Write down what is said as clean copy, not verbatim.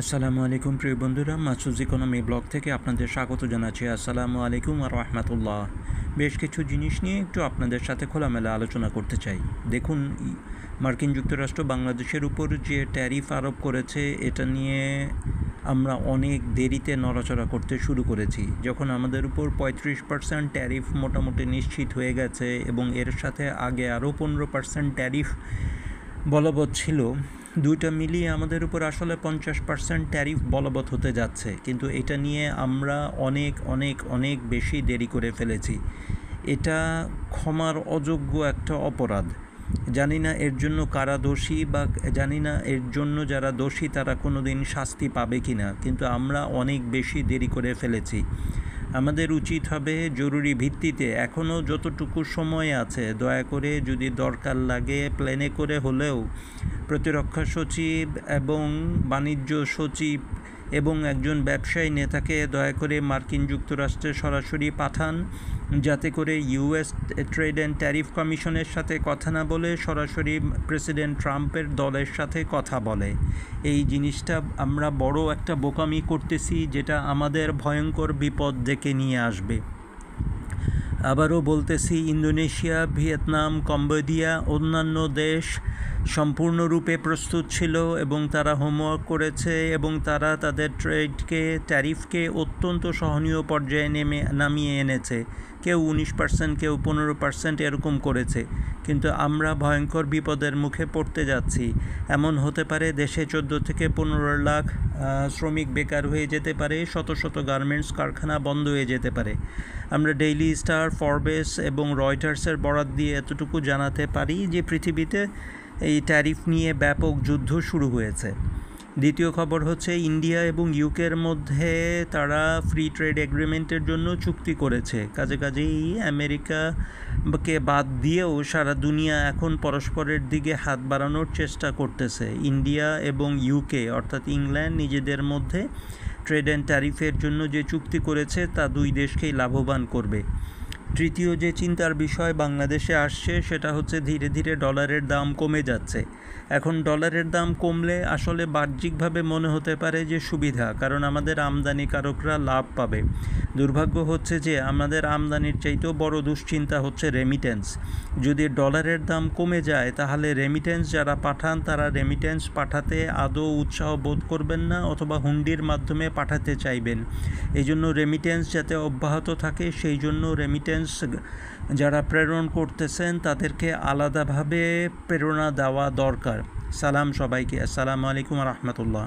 আসসালামু আলাইকুম প্রিয় বন্ধুরা, মাসুদ ইকোনমি ব্লগ থেকে আপনাদের স্বাগত জানাচ্ছি। আসসালামু আলাইকুম আর রাহমাতুল্লাহ। বেশ কিছু জিনিস নিয়ে একটু আপনাদের সাথে খোলামেলা আলোচনা করতে চাই। দেখুন, মার্কিন যুক্তরাষ্ট্র বাংলাদেশের উপর যে ট্যারিফ আরোপ করেছে, এটা নিয়ে আমরা অনেক দেরিতে নড়াচড়া করতে শুরু করেছি। যখন আমাদের উপর 35% ট্যারিফ মোটামুটি নিশ্চিত হয়ে গেছে এবং এর সাথে আগে আরও 15% ট্যারিফ বলবৎ ছিল, দুইটা মিলিয়ে আমাদের উপর আসলে 50% ট্যারিফ বলবৎ হতে যাচ্ছে। কিন্তু এটা নিয়ে আমরা অনেক অনেক অনেক বেশি দেরি করে ফেলেছি। এটা ক্ষমার অযোগ্য একটা অপরাধ। জানি না এর জন্য কারা দোষী, বা জানি না এর জন্য যারা দোষী তারা কোনো দিন শাস্তি পাবে কি না, কিন্তু আমরা অনেক বেশি দেরি করে ফেলেছি। আমাদের উচিত হবে জরুরি ভিত্তিতে, এখনও যতটুকু সময় আছে, দয়া করে যদি দরকার লাগে প্লেনে করে হলেও প্রতিরক্ষা সচিব এবং বাণিজ্য সচিব এবং একজন ব্যবসায়ী নেতাকে দয়া করে মার্কিন যুক্তরাষ্ট্রে সরাসরি পাঠান, যাতে করে ইউএস ট্রেড অ্যান্ড ট্যারিফ কমিশনের সাথে কথা না বলে সরাসরি প্রেসিডেন্ট ট্রাম্পের দলের সাথে কথা বলে। এই জিনিসটা আমরা বড় একটা বোকামি করতেছি, যেটা আমাদের ভয়ঙ্কর বিপদ ডেকে নিয়ে আসবে। আবারও বলতেছি, ইন্দোনেশিয়া, ভিয়েতনাম, কম্বোডিয়া, অন্যান্য দেশ সম্পূর্ণরূপে প্রস্তুত ছিল এবং তারা হোমওয়ার্ক করেছে এবং তারা তাদের ট্যারিফকে অত্যন্ত সহনীয় পর্যায়ে নামিয়ে এনেছে। কেউ 19%, কেউ 15% এরকম করেছে। কিন্তু আমরা ভয়ঙ্কর বিপদের মুখে পড়তে যাচ্ছি। এমন হতে পারে দেশে 14 থেকে 15 লাখ শ্রমিক বেকার হয়ে যেতে পারে, শত শত গার্মেন্টস কারখানা বন্ধ হয়ে যেতে পারে। আমরা ডেইলি স্টার, ফরবেস এবং রয়টার্সের বরাত দিয়ে এতটুকু জানাতে পারি যে পৃথিবীতে এই ট্যারিফ নিয়ে ব্যাপক যুদ্ধ শুরু হয়েছে। দ্বিতীয় খবর হচ্ছে, ইন্ডিয়া এবং ইউকের মধ্যে তারা ফ্রি ট্রেড এগ্রিমেন্টের জন্য চুক্তি করেছে। কাজেই আমেরিকাকে বাদ দিয়েও সারা দুনিয়া এখন পরস্পরের দিকে হাত বাড়ানোর চেষ্টা করতেছে। ইন্ডিয়া এবং ইউকে অর্থাৎ ইংল্যান্ড নিজেদের মধ্যে ট্রেড অ্যান্ড ট্যারিফের জন্য যে চুক্তি করেছে তা দুই দেশকেই লাভবান করবে। তৃতীয় যে চিন্তার বিষয় বাংলাদেশে আসছে, সেটা হচ্ছে ধীরে ধীরে ডলারের দাম কমে যাচ্ছে। এখন ডলারের দাম কমলে আসলে বাহ্যিকভাবে মনে হতে পারে যে সুবিধা, কারণ আমাদের আমদানিকারকরা লাভ পাবে। দুর্ভাগ্য হচ্ছে যে আমাদের আমদানির চাইতেও বড় দুশ্চিন্তা হচ্ছে রেমিটেন্স। যদি ডলারের দাম কমে যায় তাহলে রেমিটেন্স যারা পাঠান তারা রেমিটেন্স পাঠাতে আদৌ উৎসাহ বোধ করবেন না, অথবা হুন্ডির মাধ্যমে পাঠাতে চাইবেন। এই জন্য রেমিটেন্স যাতে অব্যাহত থাকে, সেই জন্য রেমিটেন্স যারা প্রেরণ করতেছেন তাদেরকে আলাদাভাবে প্রেরণা দেওয়া দরকার। সালাম সবাইকে। আসসালামু আলাইকুম রহমতুল্লাহ।